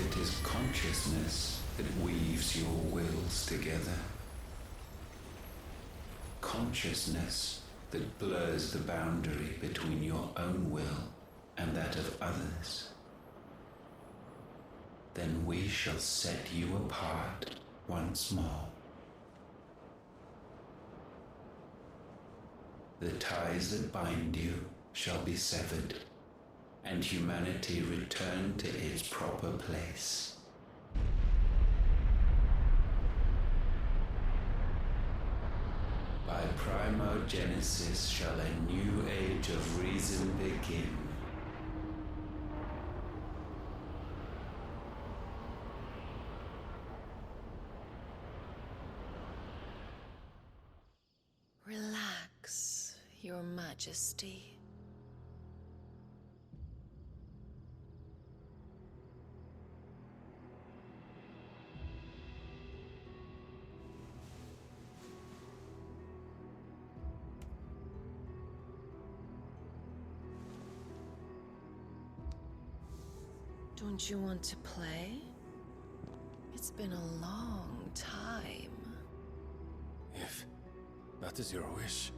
it is consciousness that weaves your wills together. Consciousness that blurs the boundary between your own will and that of others. Then we shall set you apart once more. The ties that bind you shall be severed, and humanity return to its proper place. By primogenesis shall a new age of reason begin. Relax, Your Majesty. Don't you want to play? It's been a long time. If that is your wish.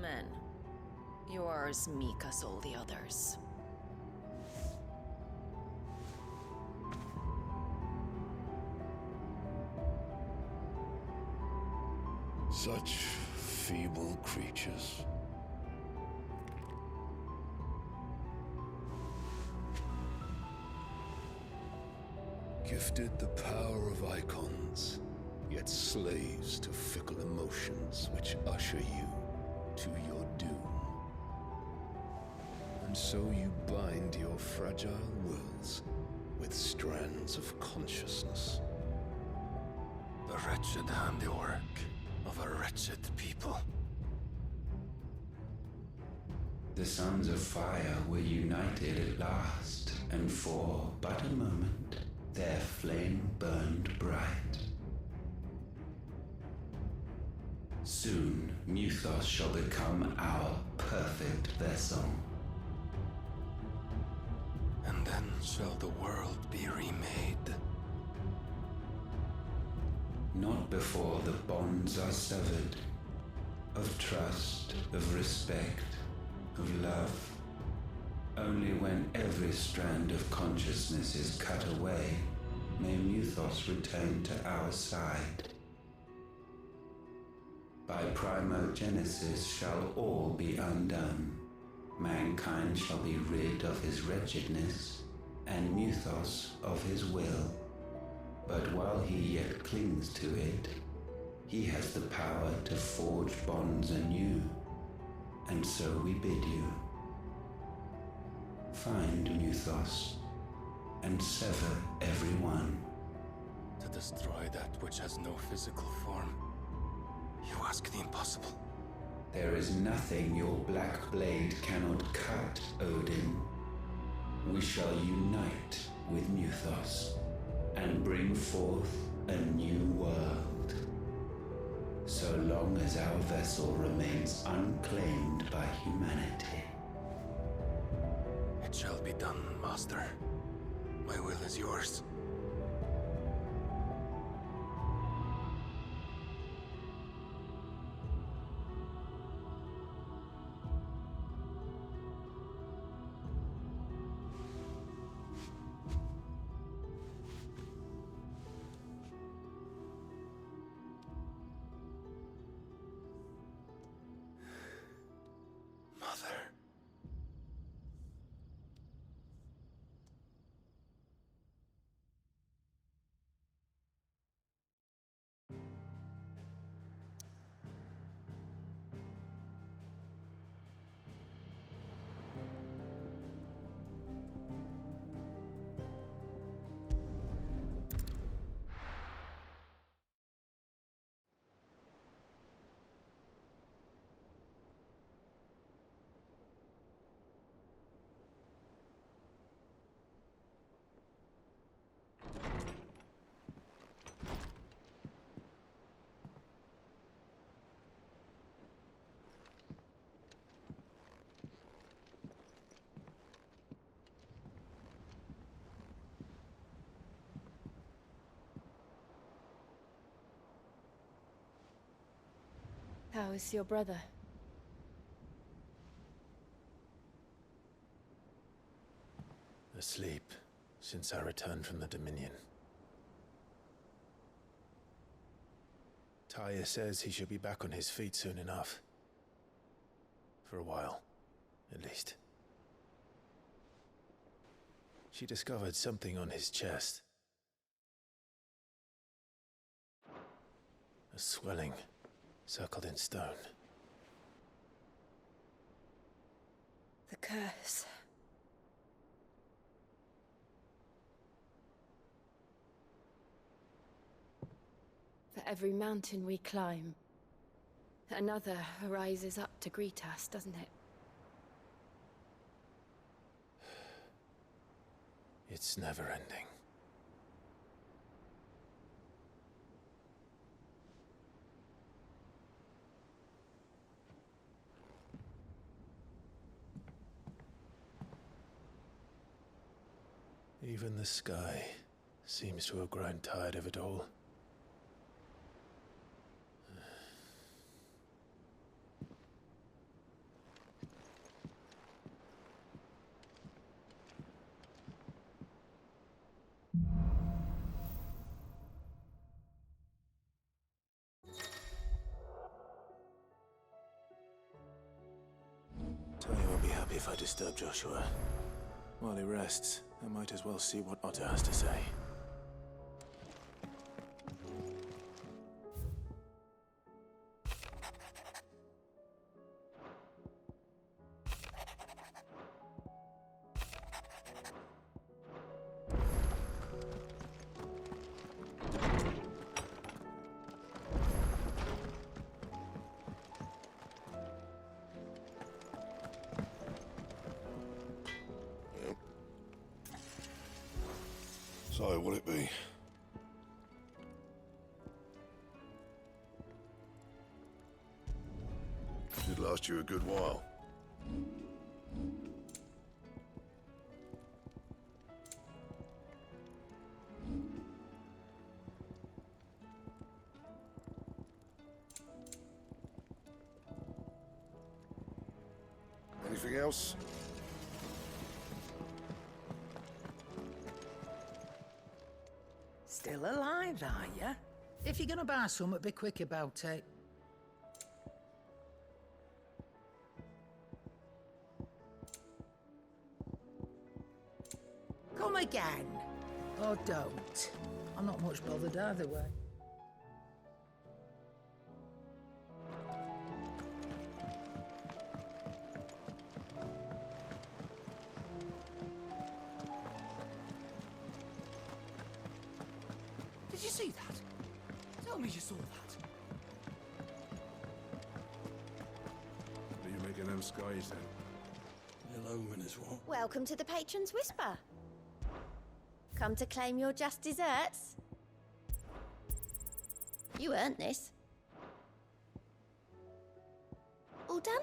Men, you are as meek as all the others. Such feeble creatures. Gifted the power of icons, yet slaves to fickle emotions which usher you to your doom. And so you bind your fragile wills with strands of consciousness. The wretched handiwork of a wretched people. The sons of fire were united at last, and for but a moment their flame burned bright. Soon Mythos shall become our perfect vessel. And then shall the world be remade. Not before the bonds are severed, of trust, of respect, of love. Only when every strand of consciousness is cut away, may Mythos return to our side. By primogenesis shall all be undone. Mankind shall be rid of his wretchedness, and Mythos of his will. But while he yet clings to it, he has the power to forge bonds anew. And so we bid you, find Mythos, and sever every one. To destroy that which has no physical form, you ask the impossible. There is nothing your black blade cannot cut, Odin. We shall unite with Mythos, and bring forth a new world. So long as our vessel remains unclaimed by humanity. It shall be done, Master. My will is yours. Mother. How is your brother? Asleep since I returned from the Dominion. Taya says he should be back on his feet soon enough. For a while, at least. She discovered something on his chest. A swelling, circled in stone. The curse. For every mountain we climb, another rises up to greet us, doesn't it? It's never ending. Even the sky seems to have grown tired of it all. Tony won't be happy if I disturb Joshua. While he rests, I might as well see what Otter has to say. So, will it be? Should last you a good while. Anything else? Still alive, are ya? If you're gonna buy some, be quick about it. Come again. Or don't. I'm not much bothered either way. Did you see that? Tell me you saw that. What are you making them skies then? Little omen as well. Welcome to the Patron's Whisper. Come to claim your just desserts? You earned this. All done?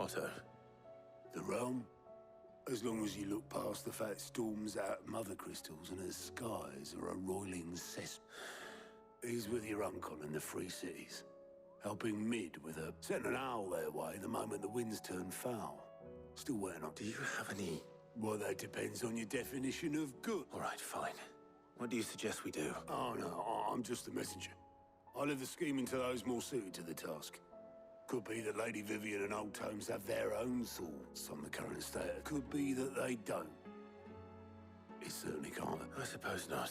motto? The realm? As long as you look past the fat storms out mother crystals and her skies are a roiling cess. He's with your uncle in the Free Cities, helping Mid with a sending an owl their way the moment the winds turn foul. Still waiting on. Do you have any... Well, that depends on your definition of good. All right, fine. What do you suggest we do? Oh, no, I'm just the messenger. I leave the scheming to those more suited to the task. Could be that Lady Vivian and Old Tomes have their own thoughts on the current state. Could be that they don't. It certainly can't. I suppose not.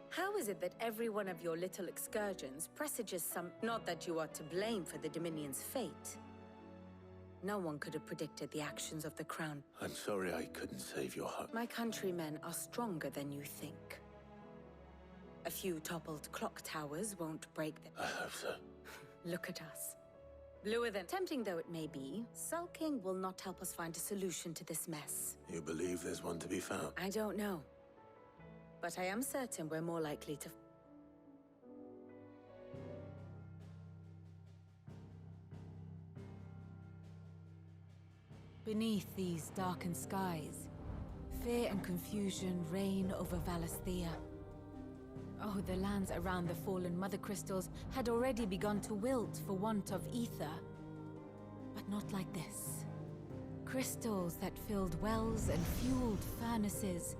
How is it that every one of your little excursions presages some... Not that you are to blame for the Dominion's fate. No one could have predicted the actions of the Crown. I'm sorry I couldn't save your home. My countrymen are stronger than you think. A few toppled clock towers won't break them. I hope so. Look at us. Bluer than tempting though it may be, sulking will not help us find a solution to this mess. You believe there's one to be found? I don't know. But I am certain we're more likely to... Beneath these darkened skies, fear and confusion reign over Valisthea. Oh, the lands around the fallen Mother Crystals had already begun to wilt for want of ether. But not like this. Crystals that filled wells and fueled furnaces.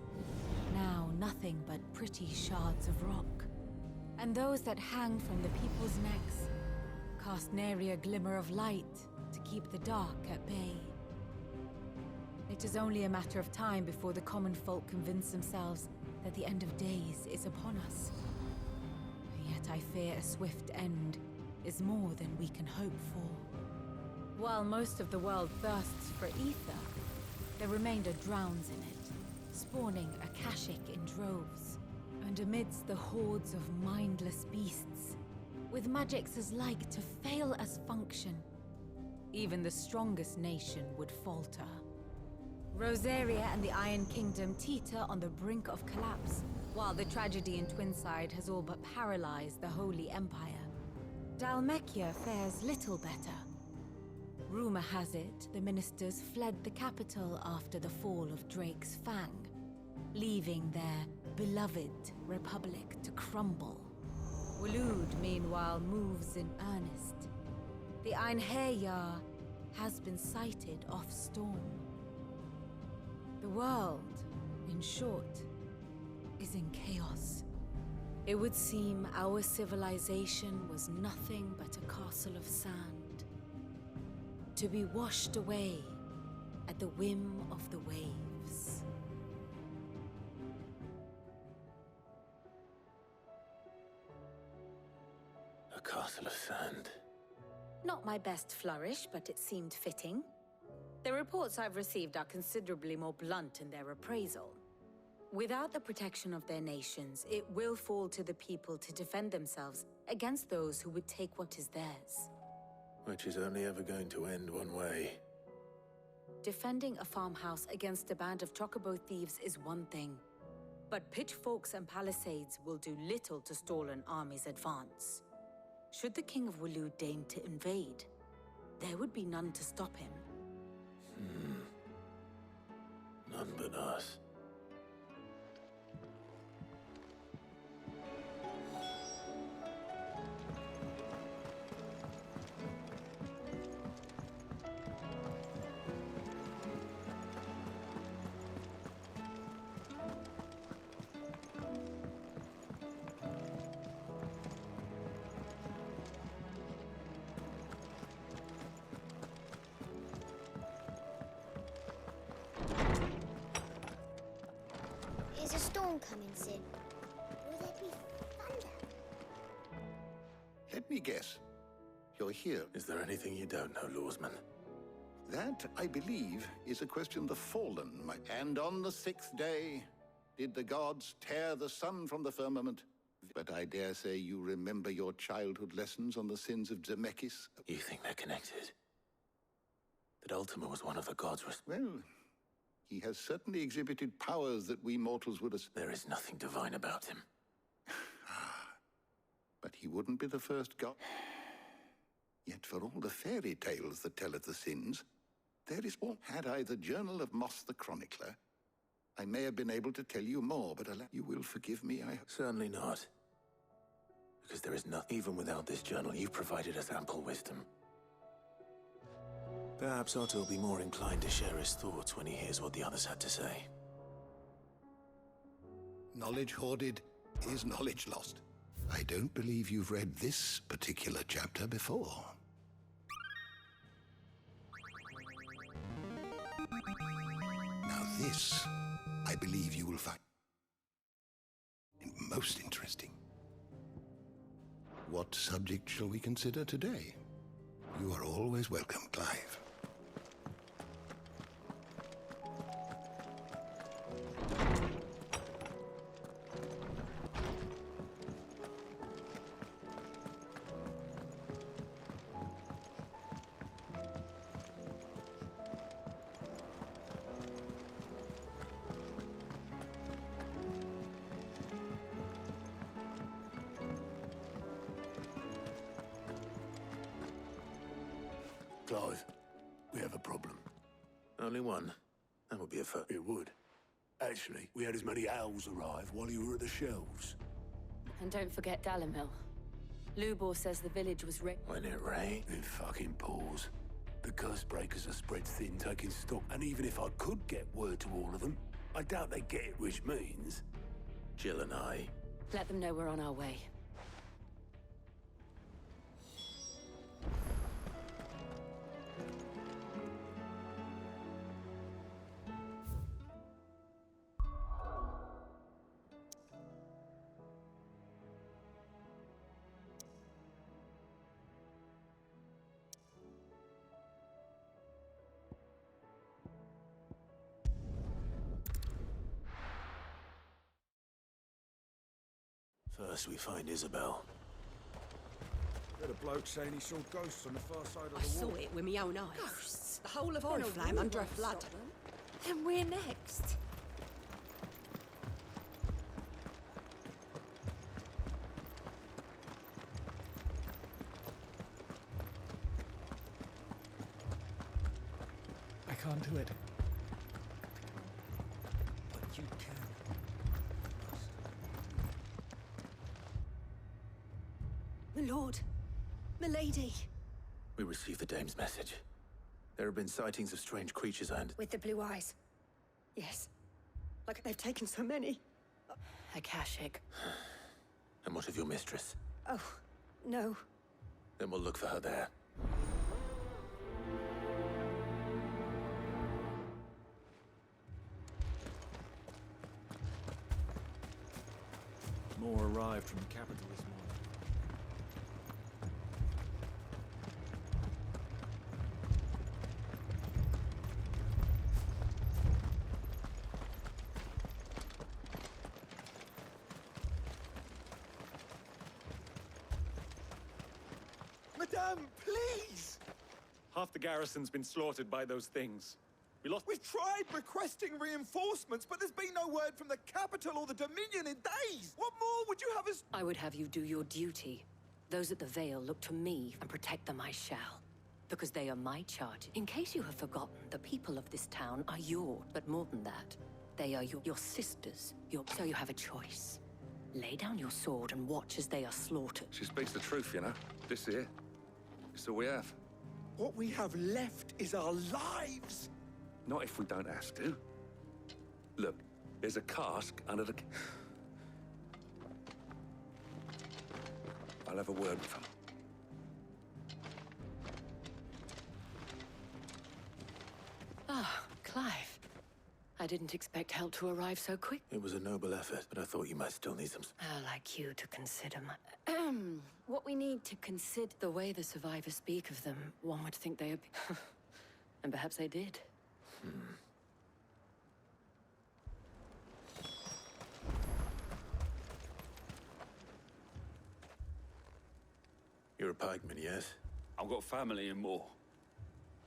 Now nothing but pretty shards of rock. And those that hang from the people's necks cast nary a glimmer of light to keep the dark at bay. It is only a matter of time before the common folk convince themselves that the end of days is upon us. Yet I fear a swift end is more than we can hope for. While most of the world thirsts for ether, the remainder drowns in it, spawning Akashic in droves. And amidst the hordes of mindless beasts, with magics as like to fail as function, even the strongest nation would falter. Rosaria and the Iron Kingdom teeter on the brink of collapse, while the tragedy in Twinside has all but paralyzed the Holy Empire. Dalmekia fares little better. Rumor has it the ministers fled the capital after the fall of Drake's Fang, leaving their beloved republic to crumble. Waloed, meanwhile, moves in earnest. The Einherjar has been sighted off Storm. The world, in short, is in chaos. It would seem our civilization was nothing but a castle of sand, to be washed away at the whim of the waves. A castle of sand. Not my best flourish, but it seemed fitting. The reports I've received are considerably more blunt in their appraisal. Without the protection of their nations, it will fall to the people to defend themselves against those who would take what is theirs. Which is only ever going to end one way. Defending a farmhouse against a band of chocobo thieves is one thing, but pitchforks and palisades will do little to stall an army's advance. Should the King of Waloed deign to invade, there would be none to stop him. None but us. Is a storm coming soon? Will there be thunder? Let me guess. You're here. Is there anything you don't know, Lawsman? That, I believe, is a question the Fallen might... And on the 6th day, did the gods tear the sun from the firmament? But I dare say you remember your childhood lessons on the sins of Zemeckis. You think they're connected? That Ultima was one of the gods... Well, he has certainly exhibited powers that we mortals would... There is nothing divine about him. but he wouldn't be the first god. Yet for all the fairy tales that tell of the sins, there is all. Had I the journal of Moss the Chronicler, I may have been able to tell you more, but alas, you will forgive me, I hope. Certainly not. Because there is nothing. Even without this journal, you've provided us ample wisdom. Perhaps Otto will be more inclined to share his thoughts when he hears what the others had to say. Knowledge hoarded is knowledge lost. I don't believe you've read this particular chapter before. Now this, I believe you will find most interesting. What subject shall we consider today? You are always welcome, Clive. Clive, we have a problem. Only one? That would be a first. It would. Actually, we had as many owls arrive while you were at the shelves. And don't forget Dalimil. Lubor says the village was wrecked. When it rained? It fucking pours. The curse breakers are spread thin, taking stock. And even if I could get word to all of them, I doubt they get it, which means... Jill and I. Let them know we're on our way. First we find Isabel. Got a bloke saying he saw ghosts on the far side of the I wall. saw it with my own eyes. Ghosts? The whole of Oriflamme under a flood. Then we're next. I can't do it. But you can. My lord. My lady. We received the dame's message. There have been sightings of strange creatures and... With the blue eyes. Yes. Like they've taken so many. Akashic. And what of your mistress? Oh, no. Then we'll look for her there. More arrived from the capital this morning. Madame, please! Half the garrison's been slaughtered by those things. We've tried requesting reinforcements, but there's been no word from the capital or the Dominion in days! What more would you have us... I would have you do your duty. Those at the Vale look to me, and protect them I shall. Because they are my charge. In case you have forgotten, the people of this town are yours. But more than that, they are your sisters. So you have a choice. Lay down your sword and watch as they are slaughtered. She speaks the truth, you know. This here. It's all we have. What we have left is our lives! Not if we don't have to. Look, there's a cask under the... I'll have a word with him. Ah, Clive. I didn't expect help to arrive so quick. It was a noble effort, but I thought you might still need some... I'd like you to consider my... what we need to consider... The way the survivors speak of them, one would think they... And perhaps they did. You're a pikeman, yes? I've got family in Moor.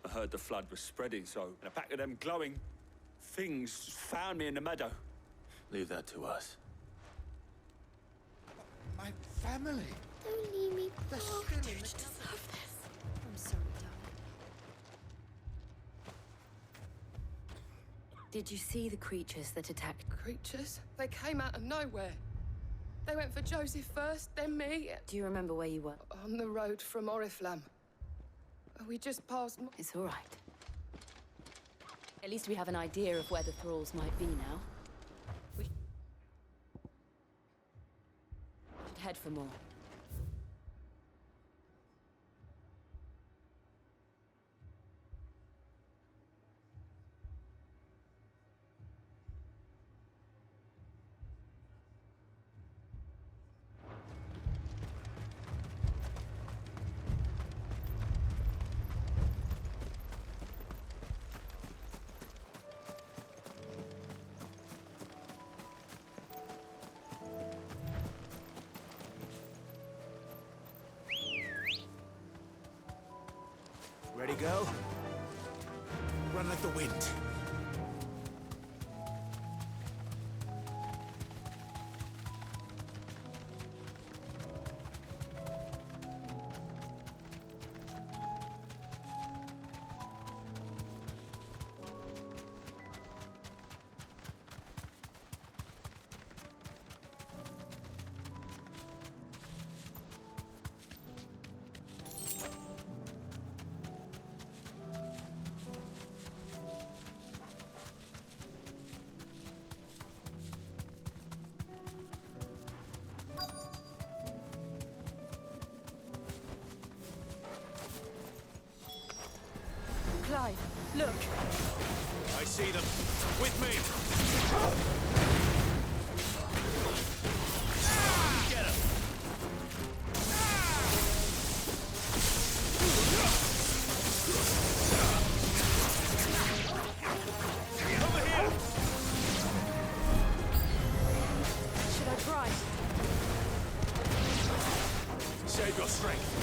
I heard the flood was spreading, so... And a pack of them glowing things found me in the meadow. Leave that to us. My family? Don't leave me. Bless Oh, you. I don't deserve this. I'm sorry, darling. Did you see the creatures that attacked? Creatures? They came out of nowhere. They went for Joseph first, then me. Do you remember where you were? On the road from Oriflamme. We just passed... It's all right. At least we have an idea of where the thralls might be now. We should head for more. Ready, go? Run like the wind. Clive, look. I see them. With me. Get him. Over here. Should I try? Save your strength.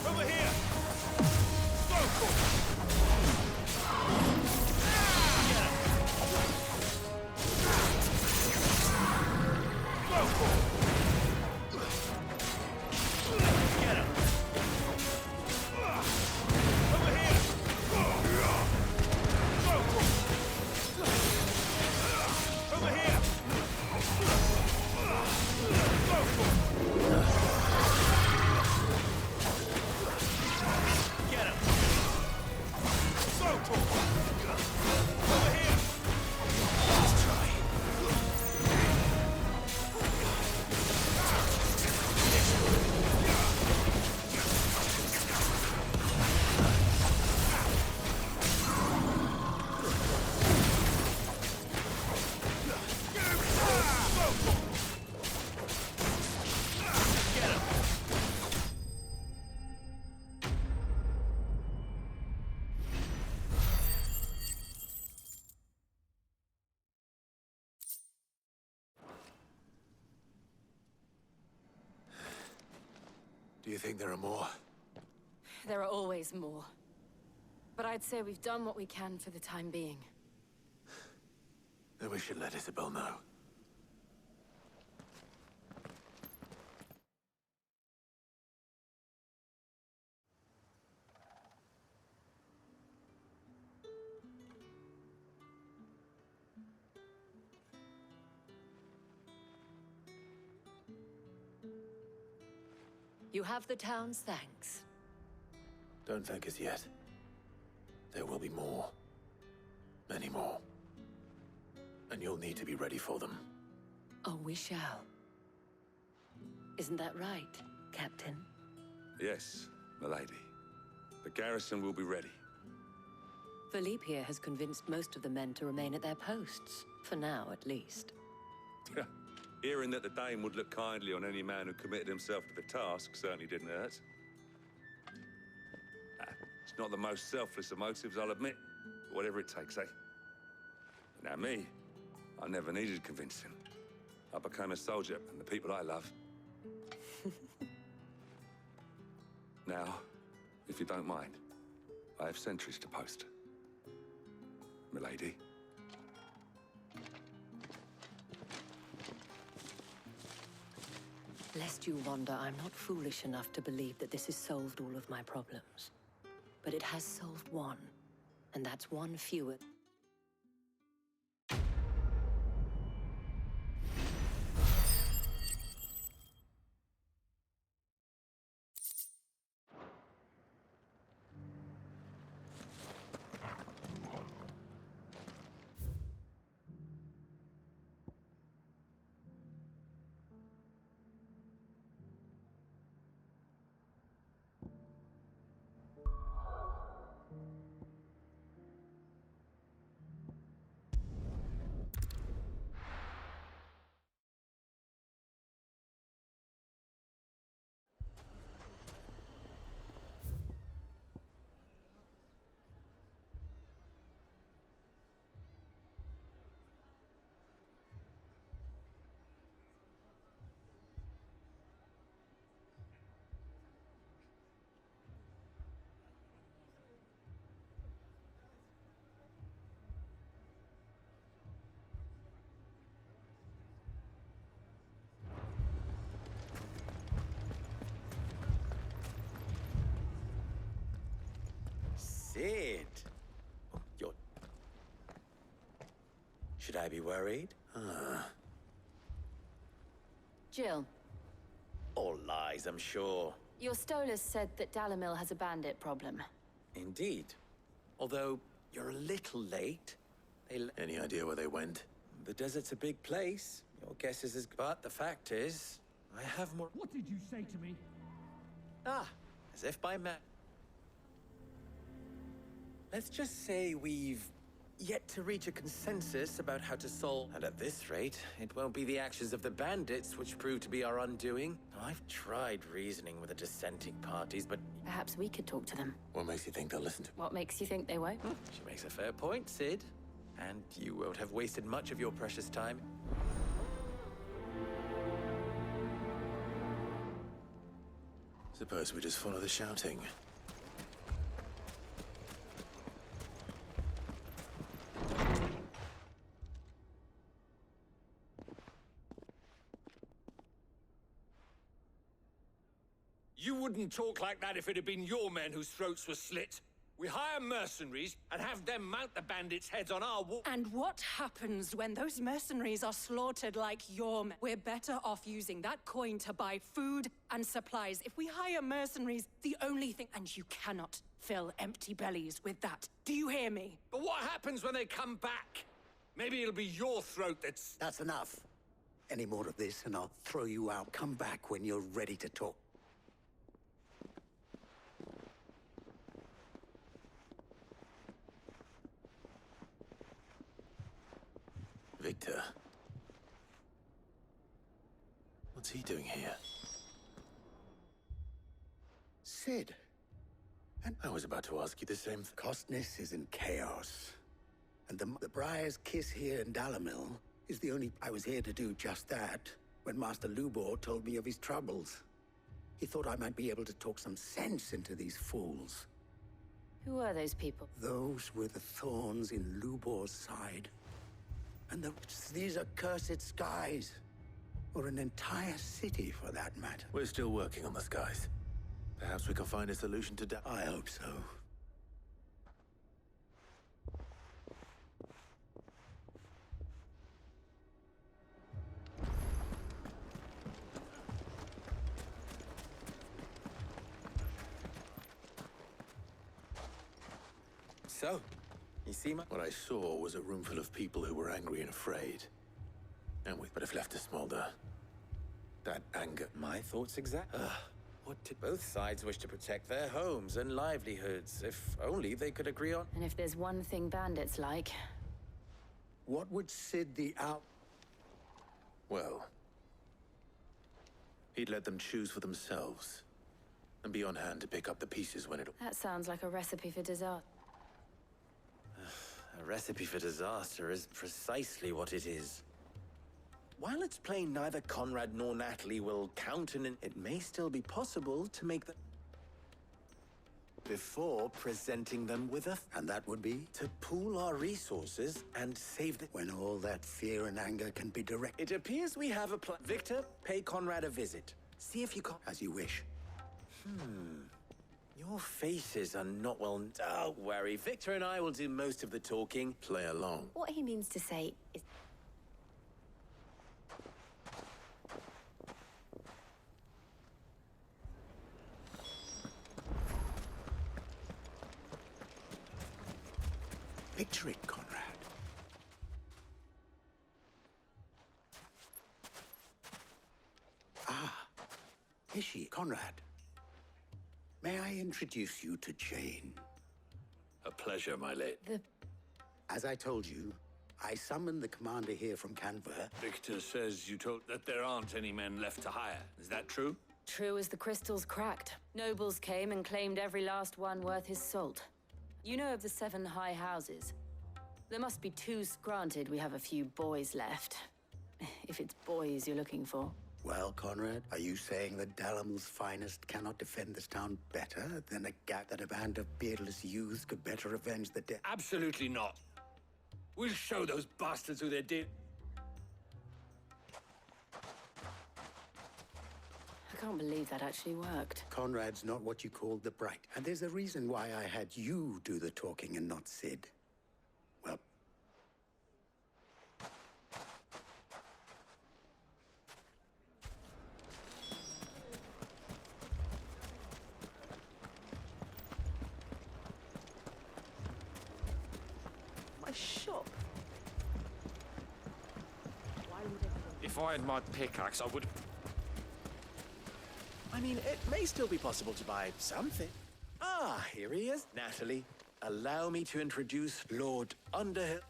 Over here! Do you think there are more? There are always more. But I'd say we've done what we can for the time being. Then we should let Isabel know. You have the town's thanks. Don't thank us yet. There will be more. Many more. And you'll need to be ready for them. Oh, we shall. Isn't that right, Captain? Yes, milady. The garrison will be ready. Philippe here has convinced most of the men to remain at their posts. For now, at least. Hearing that the Dame would look kindly on any man who committed himself to the task certainly didn't hurt. It's not the most selfless of motives, I'll admit. But whatever it takes, eh? Now me, I never needed convincing. I became a soldier, and the people I love. Now, if you don't mind, I have sentries to post. Milady. Lest you wonder, I'm not foolish enough to believe that this has solved all of my problems. But it has solved one, and that's one fewer. Sid! Oh, you're... Should I be worried? Jill, All lies, I'm sure. your Stolas said that Dalamil has a bandit problem. Indeed. Although, you're a little late. Any idea where they went? The desert's a big place. Your guess is as... But the fact is, I have more... What did you say to me? Ah, as if by Let's just say we've yet to reach a consensus about how to solve... And at this rate, it won't be the actions of the bandits which prove to be our undoing. I've tried reasoning with the dissenting parties, but... Perhaps we could talk to them. What makes you think they'll listen to... What makes you think they won't? She makes a fair point, Sid. And you won't have wasted much of your precious time. Suppose we just follow the shouting. You wouldn't talk like that if it had been your men whose throats were slit. We hire mercenaries and have them mount the bandits' heads on our wall. And what happens when those mercenaries are slaughtered like your men? We're better off using that coin to buy food and supplies. If we hire mercenaries, the only thing... And you cannot fill empty bellies with that. Do you hear me? But what happens when they come back? Maybe it'll be your throat that's... That's enough. Any more of this and I'll throw you out. Come back when you're ready to talk. Victor. What's he doing here? Sid. And I was about to ask you the same thing. Costness is in chaos. And the Briar's Kiss here in Dalamil is the only... I was here to do just that when Master Lubor told me of his troubles. He thought I might be able to talk some sense into these fools. Who are those people? Those were the thorns in Lubor's side. And these are cursed skies. Or an entire city, for that matter. We're still working on the skies. Perhaps we can find a solution to I hope so. So, you see What I saw was a room full of people who were angry and afraid. And we but have left to smolder. That anger... My thoughts exactly. What did both sides wish to protect their homes and livelihoods, if only they could agree on... And if there's one thing bandits like... What would Sid the Out... Well, he'd let them choose for themselves, and be on hand to pick up the pieces when it... That sounds like a recipe for disaster. A recipe for disaster is precisely what it is. While it's plain neither Conrad nor Natalie will count in, it may still be possible to make them before presenting them with a... And that would be? To pool our resources and save the... When all that fear and anger can be directed. It appears we have a plan. Victor, pay Conrad a visit. See if you can... As you wish. Your faces are not well... Don't worry, Victor and I will do most of the talking. Play along. What he means to say is... Picture it, Conrad. Ah, is she, Conrad? May I introduce you to Jane? A pleasure, my lady. As I told you, I summoned the commander here from Canberra. Victor says you told that there aren't any men left to hire. Is that true? True as the crystals cracked. Nobles came and claimed every last one worth his salt. You know of the 7 high houses. There must be 2. Granted, we have a few boys left. If it's boys you're looking for. Well, Conrad, are you saying that Dalamul's finest cannot defend this town better than a gap that a band of beardless youths could better avenge the death? Absolutely not. We'll show those bastards who they did. I can't believe that actually worked. Conrad's not what you call the bright. And there's a reason why I had you do the talking and not Sid. Well... My shop. Why would If I had my pickaxe, I would... I mean, it may still be possible to buy something. Ah, here he is. Natalie, allow me to introduce Lord Underhill.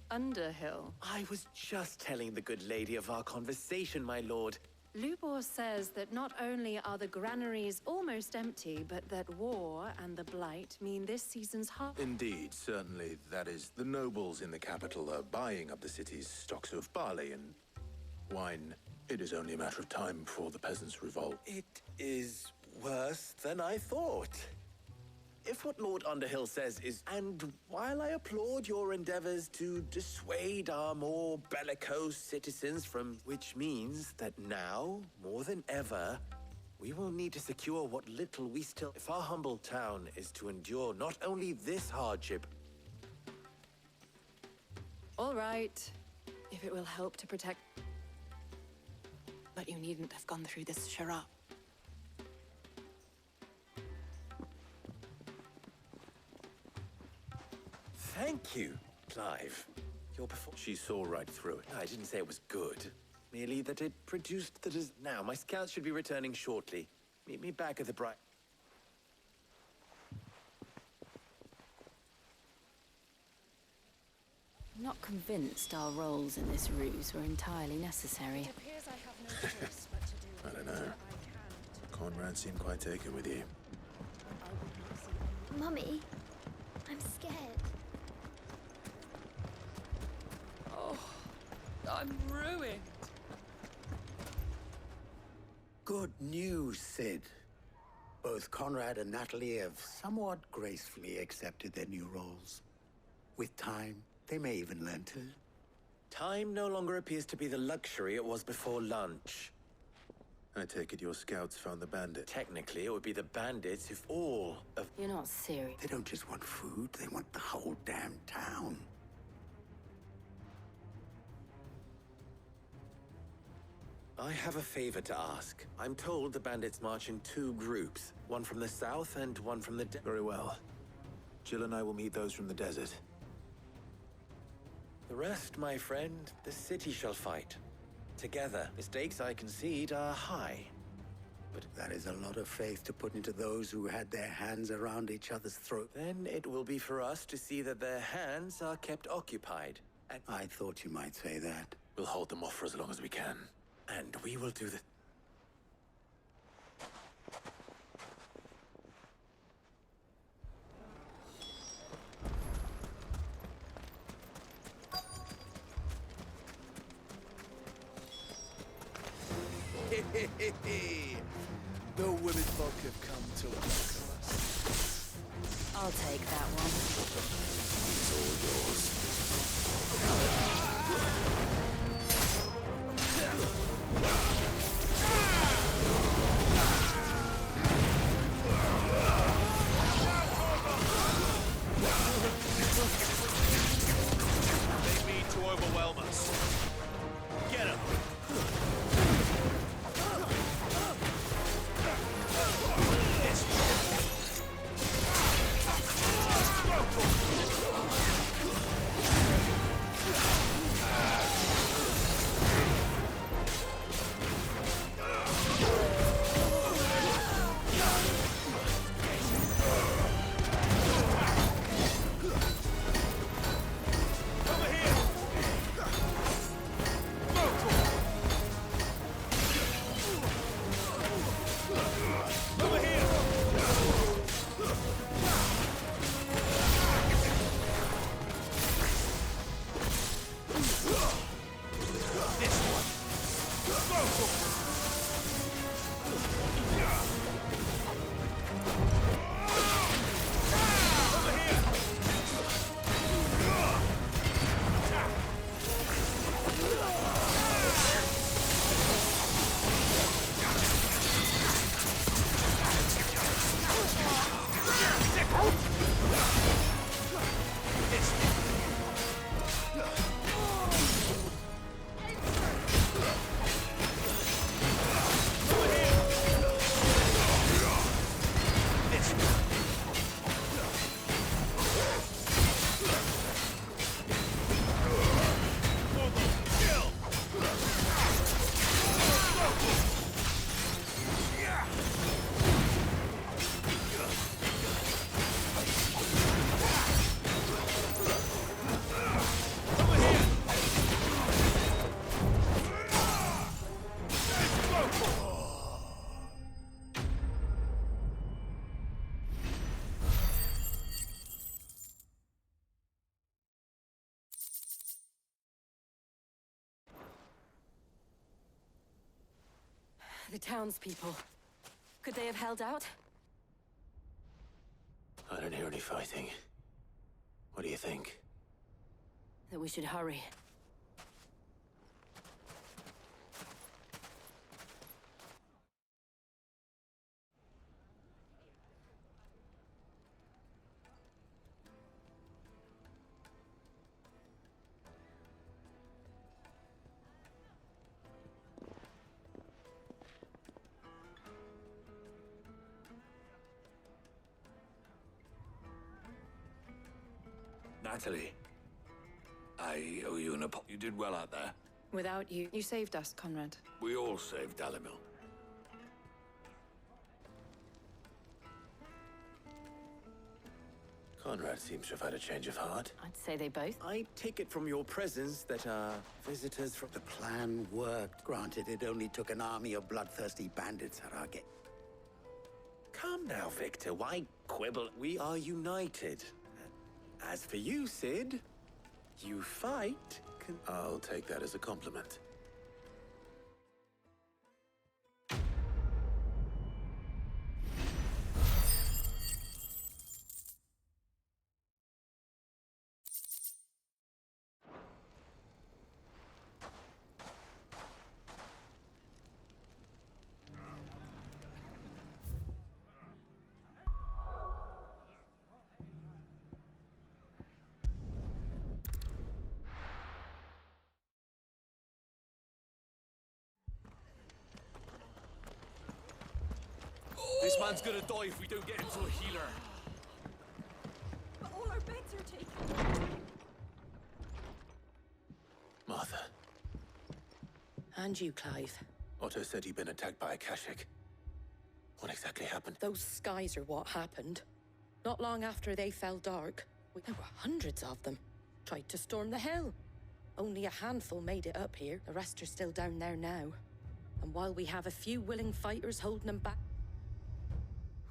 Underhill? I was just telling the good lady of our conversation, my lord. Lubor says that not only are the granaries almost empty, but that war and the Blight mean this season's harvest. Indeed, certainly. That is, the nobles in the capital are buying up the city's stocks of barley and wine. It is only a matter of time before the peasants revolt. It is worse than I thought. If what Lord Underhill says is... And while I applaud your endeavors to dissuade our more bellicose citizens from... Which means that now, more than ever, we will need to secure what little we still... If our humble town is to endure not only this hardship... All right. If it will help to protect... But you needn't have gone through this charade. Thank you, Clive. Your performance... She saw right through it. I didn't say it was good. Merely that it produced the... Now, my scouts should be returning shortly. Meet me back at the bright... I'm not convinced our roles in this ruse were entirely necessary. It appears I have no choice but to do I don't know. whatever I can. Conrad seemed quite taken with you. Mummy, I'm scared. Oh, I'm ruined. Good news, Sid. Both Conrad and Natalie have somewhat gracefully accepted their new roles. With time, they may even learn to. Time no longer appears to be the luxury it was before lunch. I take it your scouts found the bandit. Technically, it would be the bandits if all of... You're not serious. They don't just want food, they want the whole damn town. I have a favor to ask. I'm told the bandits march in 2 groups. One from the south and one from the... Very well. Jill and I will meet those from the desert. The rest, my friend, the city shall fight. Together, the stakes I concede are high. But that is a lot of faith to put into those who had their hands around each other's throat. Then it will be for us to see that their hands are kept occupied, And I thought you might say that. we'll hold them off for as long as we can. And we will do the... The women folk have come to welcome us. I'll take that one. It's all yours. They mean to overwhelm us. Get him! The townspeople. Could they have held out? I don't hear any fighting. What do you think? That we should hurry. Natalie, I owe you an apology. You did well out there. Without you, you saved us, Conrad. We all saved Dalimil. Conrad seems to have had a change of heart. I'd say they both. I take it from your presence that our visitors from... The plan worked. Granted, it only took an army of bloodthirsty bandits at our gate. Come now, Victor. Why quibble? We are united. As for you, Sid, you fight. I'll take that as a compliment. This man's gonna die if we don't get him to a healer. But all our beds are taken. Martha. And you, Clive. Otto said he'd been attacked by a Kashik. What exactly happened? Those skies are what happened. Not long after they fell dark, there were hundreds of them. Tried to storm the hill. Only a handful made it up here. The rest are still down there now. And while we have a few willing fighters holding them back...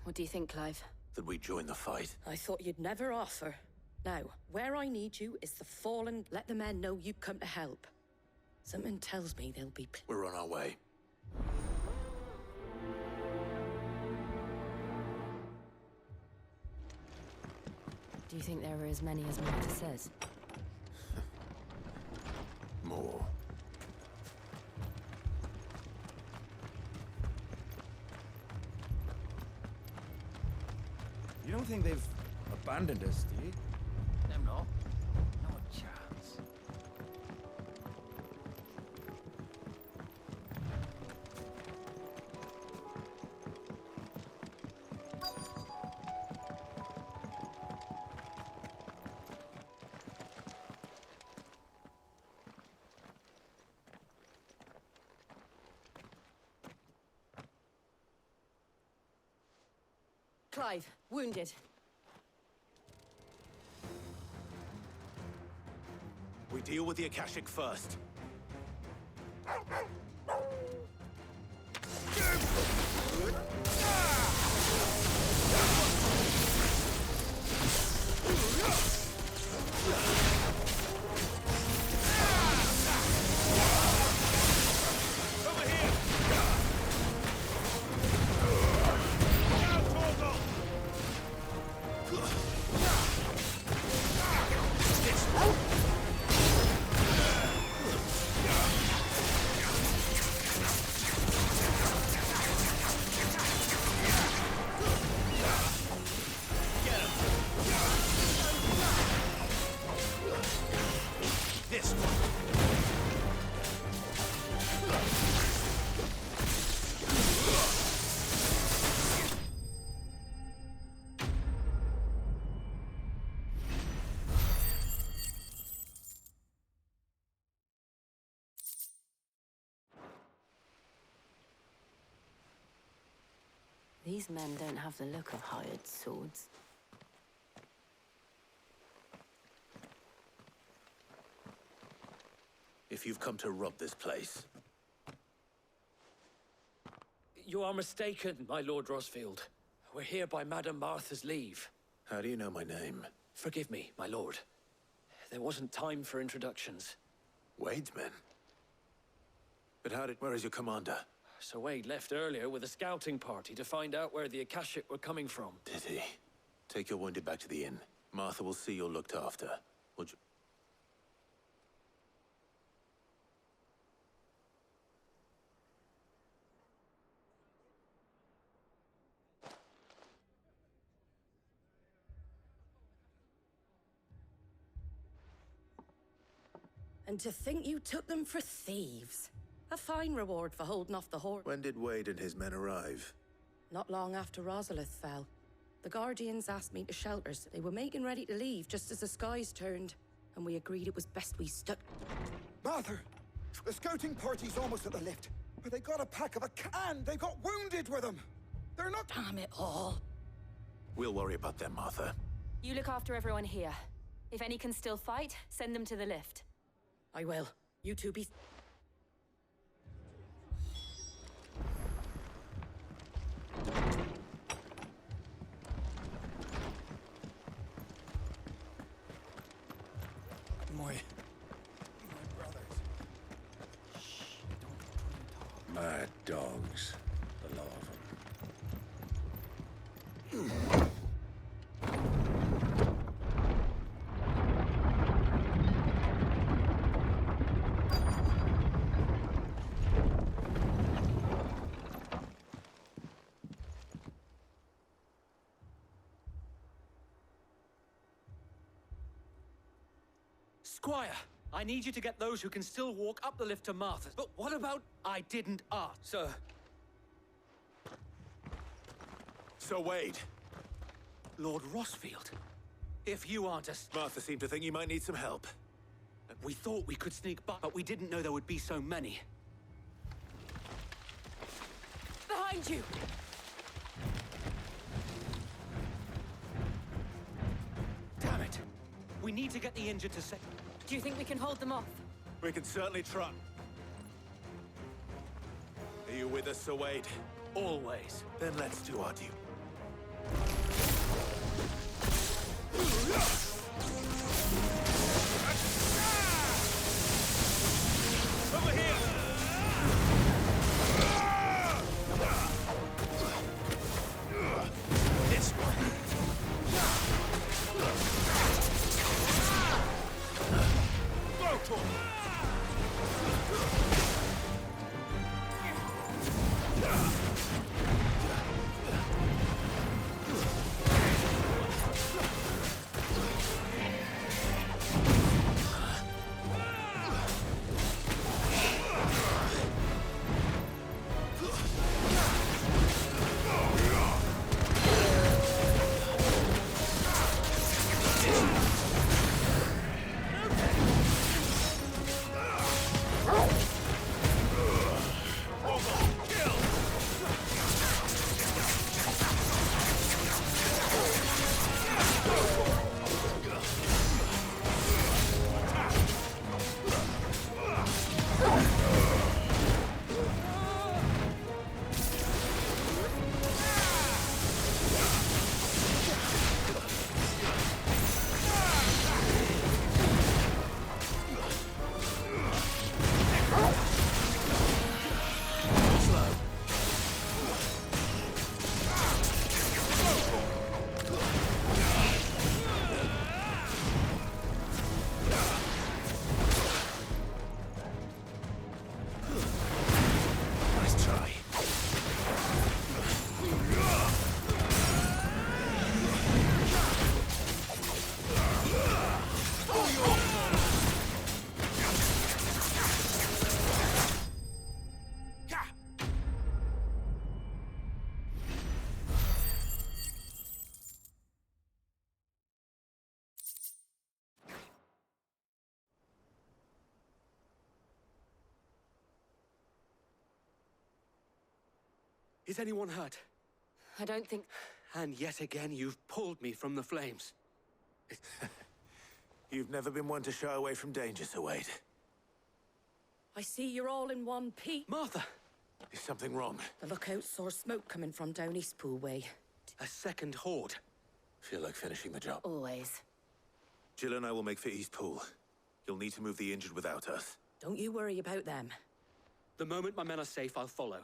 What do you think, Clive? That we join the fight. I thought you'd never offer. Now, where I need you is the Fallen. Let the men know you've come to help. Something tells me they'll be... We're on our way. Do you think there were as many as Martha says? More. You don't think they've abandoned us, do you? No. Not a chance. Clive, wounded. We deal with the Akashic first. These men don't have the look of hired swords. If you've come to rob this place... You are mistaken, my Lord Rosfield. We're here by Madame Martha's leave. How do you know my name? Forgive me, my lord. There wasn't time for introductions. Wade's men? But where is your commander? Sir Wade left earlier with a scouting party to find out where the Akashic were coming from. Did he? Take your wounded back to the inn. Martha will see you're looked after. Would you... And to think you took them for thieves. A fine reward for holding off the horde. When did Wade and his men arrive? Not long after Rosalith fell. The Guardians asked me to shelters. They were making ready to leave just as the skies turned. And we agreed it was best we stuck. Martha! The scouting party's almost at the lift. But they got a pack of a can! They got wounded with them! They're not... Damn it all. We'll worry about them, Martha. You look after everyone here. If any can still fight, send them to the lift. I will. You two be... My brothers. Shh, don't talk. Mad dogs. The lot of them. Squire, I need you to get those who can still walk up the lift to Martha's. But what about... I didn't ask, sir. Sir Wade. Lord Rosfield. If you aren't a... Martha seemed to think you might need some help. We thought we could sneak by, but we didn't know there would be so many. Behind you! Damn it! We need to get the injured to safety. Do you think we can hold them off? We can certainly try. Are you with us, Sir Wade? Always. Then let's do our due. Over here! This one. Go for it! Is anyone hurt? I don't think... And yet again, you've pulled me from the flames. You've never been one to shy away from danger, Sir Wade. I see you're all in one piece. Martha! Is something wrong? The lookout saw smoke coming from down Eastpool way. A second horde. Feel like finishing the job. Always. Jill and I will make for Eastpool. You'll need to move the injured without us. Don't you worry about them. The moment my men are safe, I'll follow.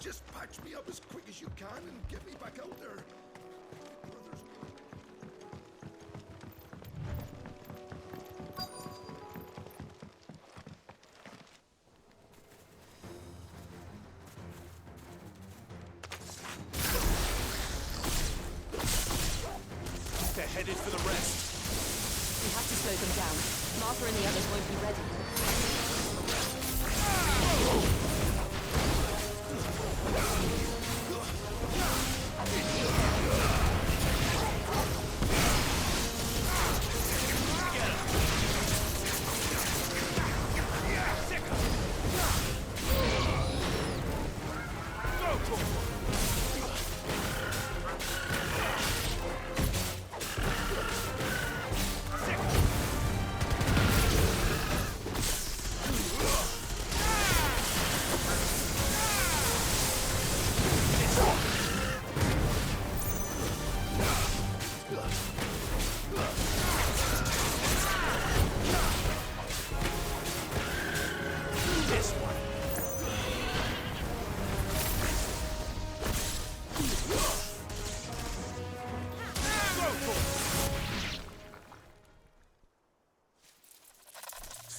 Just patch me up as quick as you can and get me back out there. They're headed for the rest. We have to slow them down. Martha and the others won't be ready.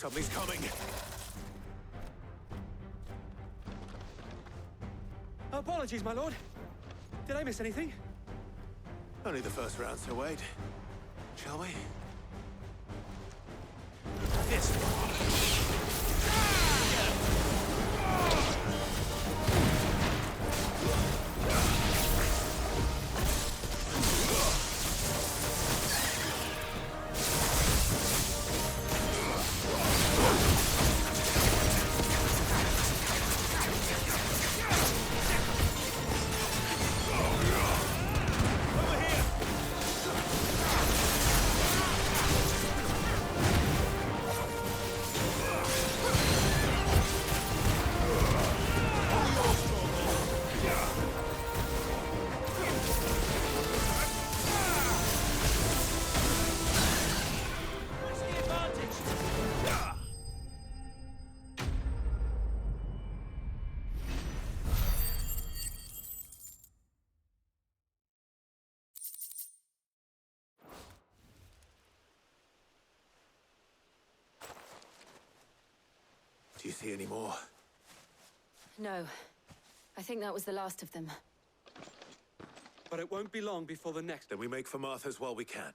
Something's coming. Apologies, my lord. Did I miss anything? Only the first round, Sir Wade. Shall we? this one. Do you see any more? No. I think that was the last of them. But it won't be long before the next. Then we make for Martha's while we can.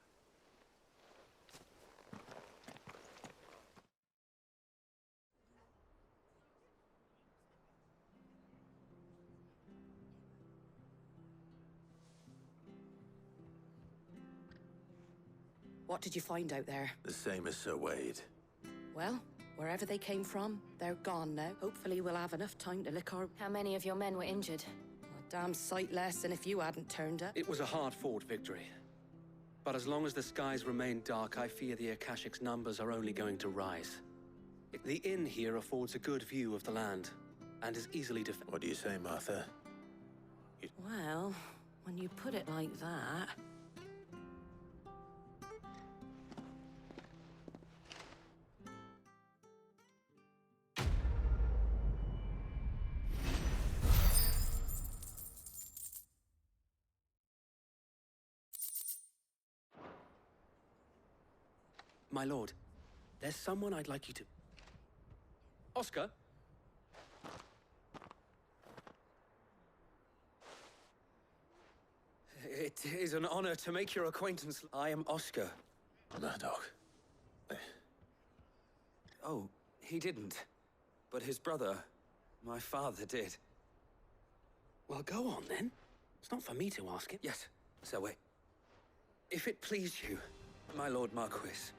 What did you find out there? The same as Sir Wade. Well, wherever they came from, they're gone now. Hopefully we'll have enough time to lick our... How many of your men were injured? A damn sight less than if you hadn't turned up. It was a hard-fought victory. But as long as the skies remain dark, I fear the Akashic's numbers are only going to rise. The inn here affords a good view of the land, and is easily defended. What do you say, Martha? Well, when you put it like that... My lord, there's someone I'd like you to... Oscar? It is an honor to make your acquaintance. I am Oscar. Murdoch. Oh, he didn't. But his brother, my father, did. Well, go on, then. It's not for me to ask it. Yes, so wait. If it please you, my lord Marquis,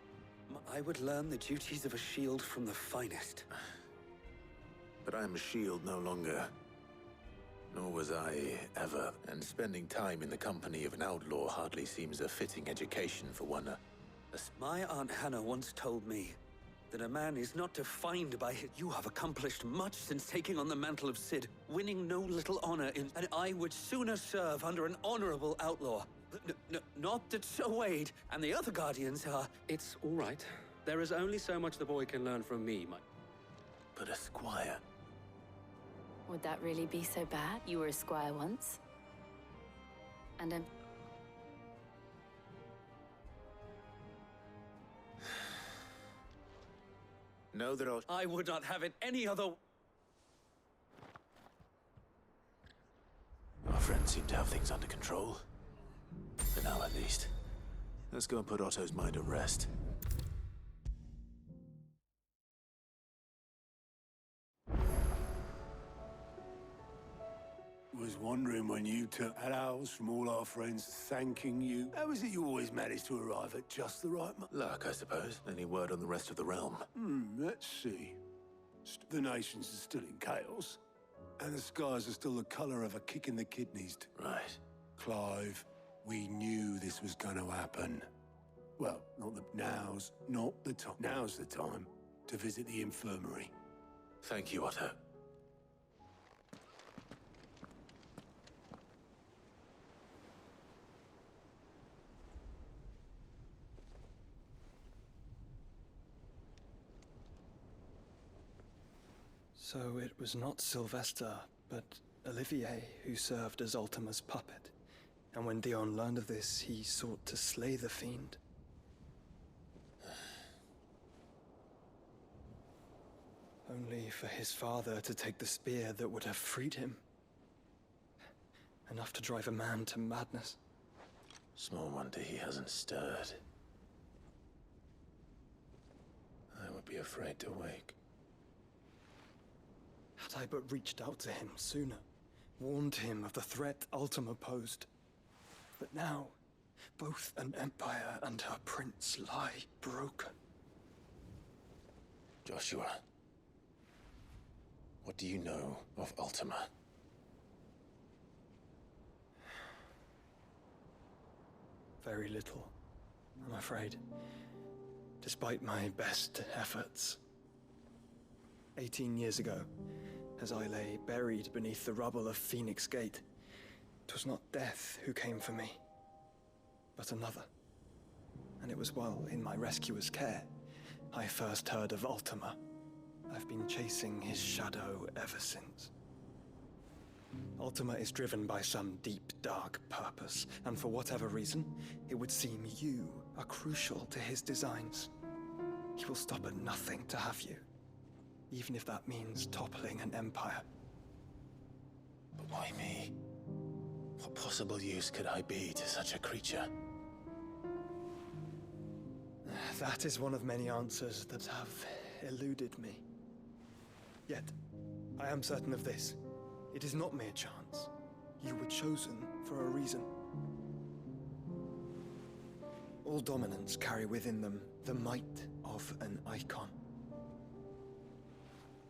I would learn the duties of a shield from the finest. But I am a shield no longer. Nor was I ever. And spending time in the company of an outlaw hardly seems a fitting education for one. My Aunt Hannah once told me that a man is not defined by his... You have accomplished much since taking on the mantle of Cid, winning no little honor in... And I would sooner serve under an honorable outlaw. Not that Sir Wade and the other guardians are... It's all right. There is only so much the boy can learn from me, But a squire... Would that really be so bad? You were a squire once. And Know that I would not have it any other... Our friends seem to have things under control. For now, at least. Let's go and put Otto's mind at rest. Was wondering when you took hellos from all our friends thanking you. How is it you always manage to arrive at just the right moment? Luck, I suppose. Any word on the rest of the realm? Let's see. The nations are still in chaos. And the skies are still the colour of a kick in the kidneys. Right. Clive, we knew this was going to happen. Well, now's not the time. Now's the time to visit the infirmary. Thank you, Otto. So it was not Sylvester, but Olivier who served as Ultima's puppet. And when Dion learned of this, he sought to slay the fiend. Only for his father to take the spear that would have freed him. Enough to drive a man to madness. Small wonder he hasn't stirred. I would... be afraid to wake. Had I but reached out to him sooner, warned him of the threat Ultima posed. But now, both an empire and her prince lie broken. Joshua, what do you know of Ultima? Very little, I'm afraid. Despite my best efforts. 18 years ago, as I lay buried beneath the rubble of Phoenix Gate, 'twas not death who came for me, but another. And it was while in my rescuer's care I first heard of Ultima. I've been chasing his shadow ever since. Ultima is driven by some deep, dark purpose, and for whatever reason, it would seem you are crucial to his designs. He will stop at nothing to have you, even if that means toppling an empire. But why me? What possible use could I be to such a creature? That is one of many answers that have eluded me. Yet, I am certain of this. It is not mere chance. You were chosen for a reason. All dominants carry within them the might of an icon.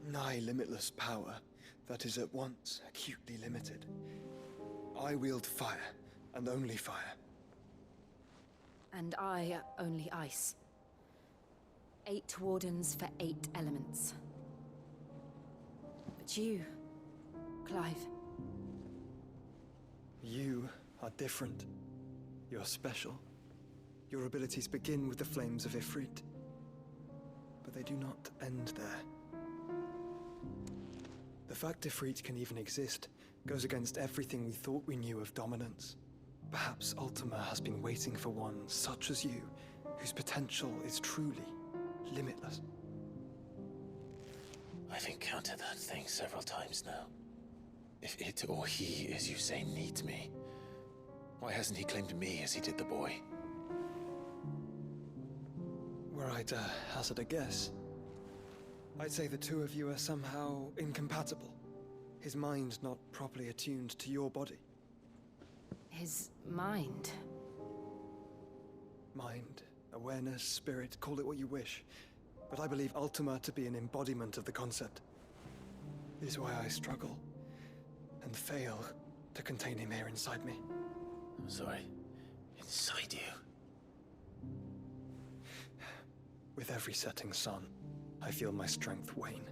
Nigh limitless power that is at once acutely limited. I wield fire, and only fire. And I only ice. 8 wardens for 8 elements. But you, Clive. You are different. You're special. Your abilities begin with the flames of Ifrit. But they do not end there. The fact Ifrit can even exist goes against everything we thought we knew of dominance. Perhaps Ultima has been waiting for one such as you, whose potential is truly limitless. I've encountered that thing several times now. If it or he, as you say, needs me, why hasn't he claimed me as he did the boy? Were I to hazard a guess, I'd say the two of you are somehow incompatible. His mind not properly attuned to your body. His mind? Mind, awareness, spirit, call it what you wish. But I believe Ultima to be an embodiment of the concept. It is why I struggle and fail to contain him here inside me. I'm sorry. Inside you? With every setting sun, I feel my strength wane.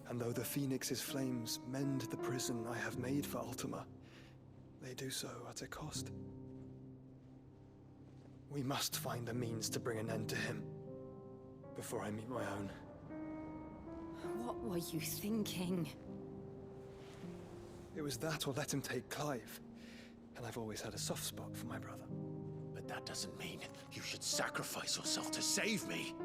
And though the Phoenix's flames mend the prison I have made for Ultima, they do so at a cost. We must find a means to bring an end to him before I meet my own. What were you thinking? It was that or let him take Clive. And I've always had a soft spot for my brother. But that doesn't mean you should sacrifice yourself to save me.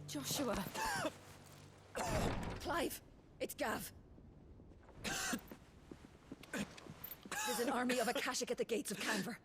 Joshua. Clive, it's Gav. There's an army of Akashic at the gates of Canver.